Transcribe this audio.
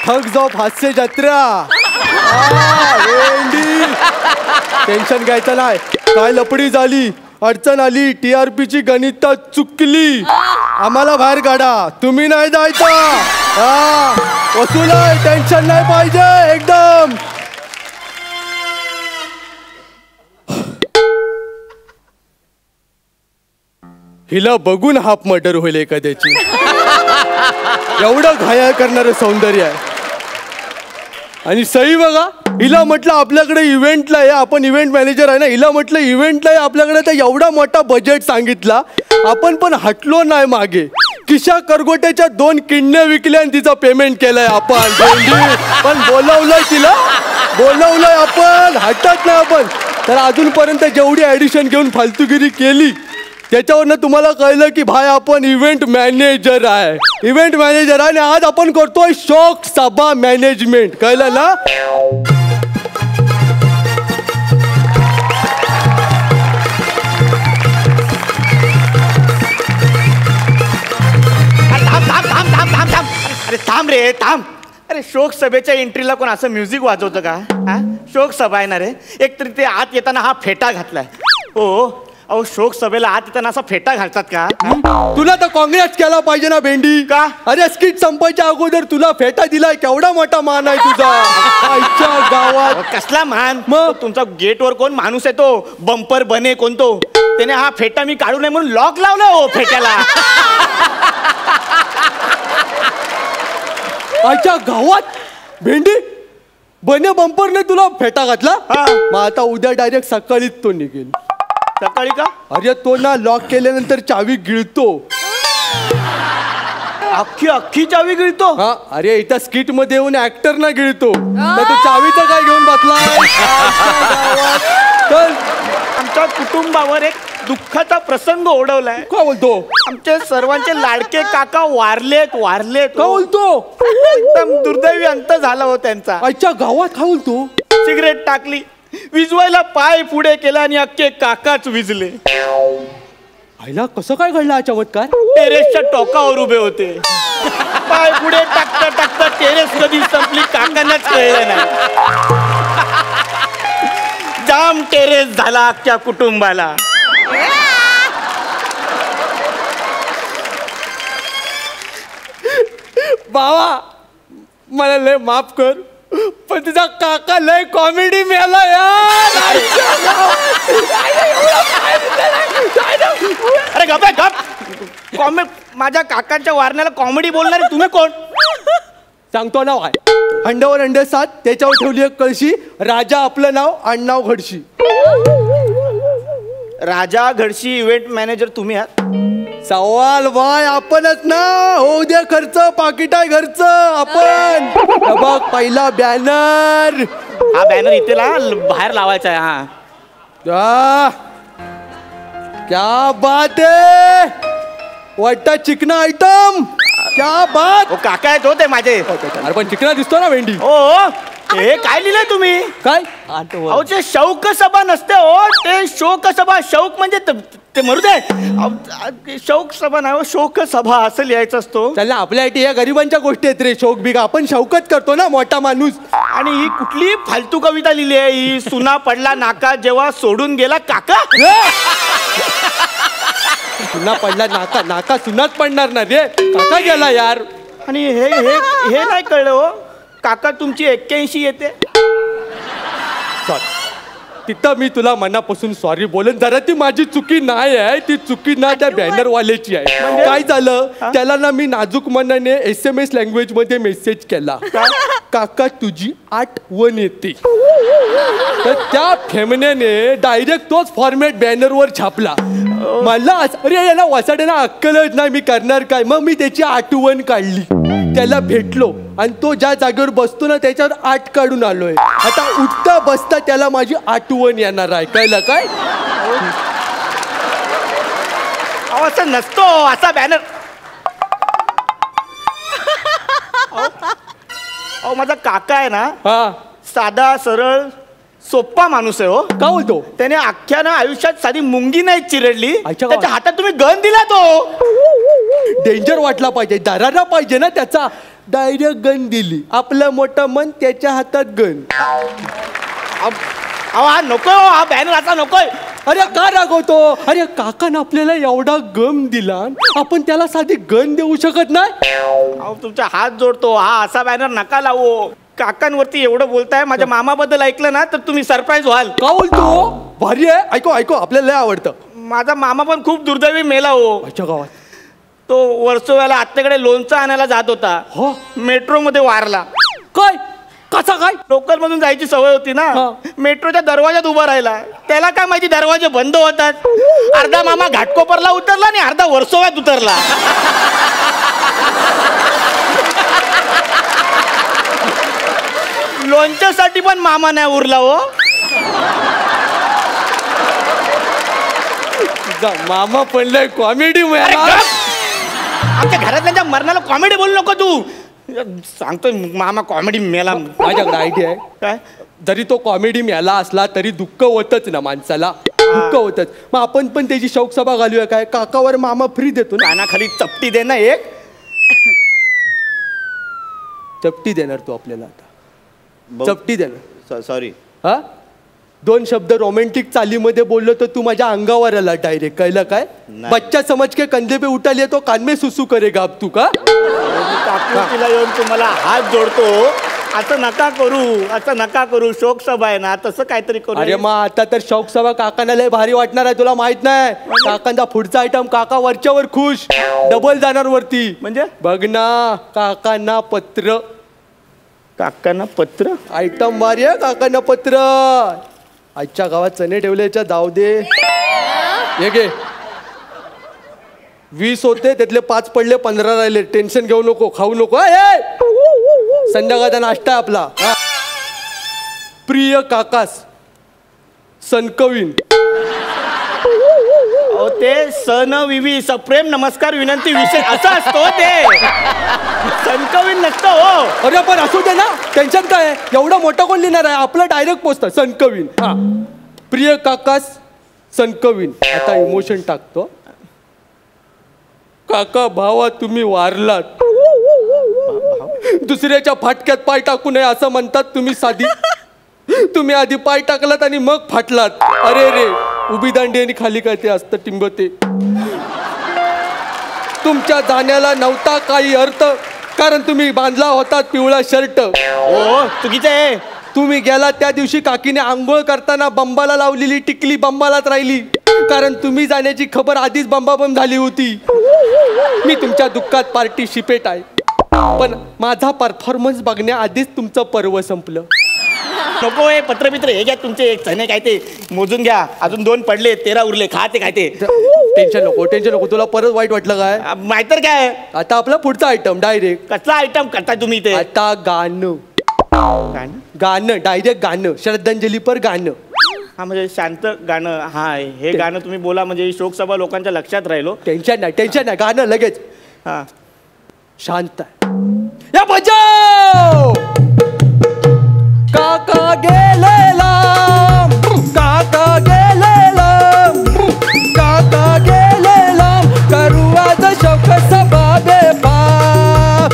Thugs of हास्य जत्रा. Tension घ्यायचं नाही. काय लपडी झाली, अडचण आली, TRP ची गणित चुकली, आम्हाला बाहेर काढा, तुम्ही नाही जायचं. वसूल आहे, टेन्शन नाही पाहिजे एकदम. हिला बघून हाफ मर्डर होईल एखाद्याची. एवढं घायाळ करणारं सौंदर्य आहे. आणि सई बघा, हिला म्हटलं आपल्याकडे इव्हेंटला आहे, आपण इव्हेंट मॅनेजर आहे ना, हिला म्हटलं इव्हेंटला आहे आपल्याकडे, तर एवढा मोठा बजेट सांगितला, आपण पण हटलो नाही मागे. किशा करगोट्याच्या 2 किडण्या विकल्या आणि तिचा पेमेंट केलाय आपण. पण बोलवलंय तिला, बोलवलंय आपण, हटत नाही आपण. तर अजूनपर्यंत जेवढी ऍडिशन घेऊन फालतूगिरी केली त्याच्यावरनं तुम्हाला कळलं की भाई आपण इव्हेंट मॅनेजर आहे. इव्हेंट मॅनेजर आहे आणि आज आपण करतोय शोक सभा मॅनेजमेंट. कळलं ना? अरे थांब रे थांब. अरे शोक सभेच्या एंट्रीला कोण असं म्युझिक वाजवतं का? शोक सभा आहे ना रे. एक तरी ते आत येताना हा फेटा घातलाय. हो अहो, शोक सभेला आत येताना असा फेटा घालतात का? तुला तर काँग्रेस केला पाहिजे ना भेंडी. का? अरे स्किट संपायच्या अगोदर तुला फेटा दिलाय, केवढा मोठा मान आहे तुझा. आईच्या गावात कसला मान? मग तुमचा गेटवर कोण माणूस आहे तो बंपर बने कोणतो, त्याने हा फेटा मी काढू नये म्हणून लॉक लावलाय हो फेट्याला. आईच्या गावात भेंडी बने बंपरने तुला फेटा घातला. मग आता उद्या डायरेक्ट सकाळीच तो निघेल. सकाळी का? अरे तो ना लॉक केल्यानंतर चावी गिळतो. अख्खी चावी गिळतो? हा. अरे इथं स्किट मध्ये येऊन ऍक्टर ना गिळतो, तर तू चावीचं काय घेऊन बसलाय? आमच्या कुटुंबावर एक दुःखाचा प्रसंग ओढवलाय. काय बोलतो? आमचे सर्वांचे लाडके काका वारलेत. काय बोलतो? एकदम दुर्दैवी अंत झाला हो त्यांचा. आईच्या गावात काय बोलतो? सिगरेट टाकली, विजवायला पाय पुढे केला आणि अख्खे काकाच विजले. आईला कसं काय घडलं हा चमत्कार? टेरेसच्या टोकावर उभे होते. पाय पुढे टाकता टाकता टेरेस कधी संपली काकांनाच कळलं नाही. जाम टेरेस झाला अख्ख्या कुटुंबाला. बाबा मला लय माफ कर, पण तुझा काका लय कॉमेडी मेला यार. अरे गप गप. माझ्या काकांच्या वारण्याला कॉमेडी बोलणारे तुम्ही कोण? सांगतो नाव आहे, अंड्यावर अंडे 7, त्याच्यावर ठेवली एक कळशी. राजा आपलं नाव, आडनाव घडशी. राजा घडशी इव्हेंट मॅनेजर तुम्ही आहात? सवाल बाय आपणच ना. होऊ दे खर्च, पाकिट आहे घरचं आपण. बघ पहिला बॅनर. हा बॅनर इथे बाहेर लावायचा आहे. हा क्या बात है, वाटता चिकना आयटम. क्या बात. हो काका आहेत होते माझे. अरे पण चिकना दिसतो ना भेंडी. हो हे काय लिहिलंय तुम्ही? काय? अहो ते शौक सभा नसते हो, ते शोक सभा. शौक म्हणजे ते मरू दे. शौक सभा नाही, शोक सभा असं लिहायचं असतो. चला आपल्यासाठी या गरिबांच्या गोष्टी आहेत रे. शौक बिगा आपण शौकत करतो ना, मोठा माणूस. आणि ही कुठली फालतू कविता लिहिली आहे ही? सुना पडला नाका जेव्हा सोडून गेला काका. सुना पडला नाका, नाका सुनाच पडणार ना रे. काका गेला यार. आणि हे हे हे नाही कळलं हो, काका तुमची 81 येते. तिथं मी तुला मनापासून सॉरी बोलेन. जरा ती माझी चुकी नाही आहे, ती चुकी ना त्या बॅनर वाल्याची आहे. काय झालं, त्याला ना मी नाजूक मनाने SMS लँग्वेज मध्ये मेसेज केला, काका तुझी आठवण येते. तर त्या फेमनेने डायरेक्ट तोच फॉर्मॅट बॅनरवर छापला. मला अरे याला वाचाडे ना अक्कलच नाही, मी करणार काय. मग मी त्याची आठवण काढली, त्याला भेटलो आणि तो ज्या जागेवर बसतो ना त्याच्यावर 8 काढून आलोय. आता उठता बसता त्याला माझी आठवण येणार आहे. कळलं काय? असं नसतो असा बॅनर. अहो माझा काका आहे ना, हा साधा सरळ सोप्पा माणूस आहे हो. का बोलतो? त्याने अख्ख्या ना आयुष्यात साधी मुंगी नाही चिरडली, अच्छा, त्याच्या हातात तुम्ही गन दिला तो. डेंजर वाटला पाहिजे, दरारा पाहिजे ना त्याचा. डायरेक्ट गन दिली. आपलं मोठं मन त्याच्या हातात गन. अहो हा नको, हा बॅनर असा नकोय. अरे का रागवतो? अरे काकानं आपल्याला एवढा गम दिला, आपण त्याला साधी गन देऊ शकत नाही? अहो तुमचा हात जोडतो, हा असा बॅनर नका लावू. काकांवरती एवढं बोलताय, माझ्या मामाबद्दल ऐकलं ना तर तुम्ही सरप्राईज व्हाल. का बोलतो? भारी आहे. ऐको ऐको, आपल्याला लय आवडतं. माझा मामा पण खूप दुर्दैवी मेला हो. अच्छा गावात तो वर्सोव्याला आत्याकडे लोणचं आणायला जात होता. हो. मेट्रोमध्ये वारला. काय? कसा काय? लोकल मधून जायची सवय होती ना. हा. मेट्रोच्या दरवाजात उभा राहिला. त्याला काय माहिती दरवाजे बंद होतात. अर्धा मामा घाटकोपरला उतरला आणि अर्धा वर्सोव्यात उतरला. लोणच्यासाठी पण मामा नाही उरला हो. मामा पडलाय कॉमेडी. अरे गप! आमच्या घरातल्या मरणाला कॉमेडी बोलू नको तू. सांगतोय मामा कॉमेडी मेला. माझ्याकडे आयडिया आहे. काय? जरी तो कॉमेडी मेला असला तरी दुःख होतच ना माणसाला. दुःख होतच. मग आपण पण त्याची शोकसभा घालूया काय? काकावर मामा फ्री देतो ना. कानाखाली चपटी दे ना एक. चपटी देणार तू आपल्याला आता. चपटी देणार. सॉरी. हा 2 शब्द रोमॅन्टिक चालीमध्ये बोललो तर तू माझ्या अंगावर आला डायरेक्ट. कळलं काय? बच्चा समज के कंधे पे उठा लिया तो कान में सुसू करेगा अब तू का? तिला येऊन तुम्हाला हात जोडतो. असं नका करू, असं नका करू. शोक सभा आहे ना, तसं काहीतरी करू. अरे मग आता तर शौक सभा काकांना लय भारी वाटणार आहे. तुला माहित नाही? काकांचा पुढचा आयटम काका वरच्यावर खुश, डबल जाणार वरती. म्हणजे बघ ना, काकांना पत्र. काकांना पत्र? आयटम भारी आहे. काकांना पत्र. आजच्या गावात चणे ठेवल्याच्या जाऊ दे. हे घे. 20 होते, त्यातले 5 पडले, 15 राहिले. टेन्शन घेऊ नको, खाऊ नको. संध्याकाळचा नाश्ता आहे आपला. प्रिय काकास सनकवीन. ते सन विवी सप्रेम नमस्कार विनंती विषय असं असतो ते. सनकवीन नसतं हो. अरे पण असू दे ना, टेन्शन काय आहे? एवढा मोठा कोण लिहिणार आहे? आपलं डायरेक्ट पोचतं सनकवीन. हा प्रिय काकास सनकवीन. आता इमोशन टाकतो. काका भावा तुम्ही वारलात. दुसऱ्याच्या फाटक्यात पाय टाकू नये असं म्हणतात तुम्ही. तुम्ही आधी पाय टाकलात आणि मग फाटलात. अरे रे, उभी दांडी आणि खाली काय ते असतं टिंबते. तुमच्या जाण्याला नव्हता काही अर्थ, कारण तुम्ही बांधला होता पिवळा शर्ट. हो चुकीचं आहे. तुम्ही गेला त्या दिवशी काकीने आंघोळ करताना बंबाला लावलेली टिकली बंबालाच राहिली, कारण तुम्ही जाण्याची खबर आधीच बंबाबंब झाली होती. मी तुमच्या दुःखात पार्टिसिपेट आहे, पण माझा परफॉर्मन्स बघण्याआधीच तुमचं पर्व संपलं. नको हे पत्रमित्र हे घ्या तुमचे. एक चणे काय ते मोजून घ्या. अजून 2 पडले, 13 उरले. खा ते काय ते. टेन्शन नको, टेन्शन नको. तुला परत वाईट वाटलं काय? नाहीतर काय. आता आपला पुढचा आयटम डायरेक्ट. कसला आयटम करता तुम्ही ते? आता गाणं. गाणं डायरेक्ट गाणं. श्रद्धांजली पर गाणं. हा म्हणजे शांत गाणं. हा हे गाणं तुम्ही बोला म्हणजे शोकसभा लोकांच्या लक्षात राहिलो. टेन्शन नाही, टेन्शन नाही. गाणं लगेच. हा शांत या बजाव. काका गेलेला, काका गेलेला, काका गेलेला, करू आज शोक सभा बेबाप.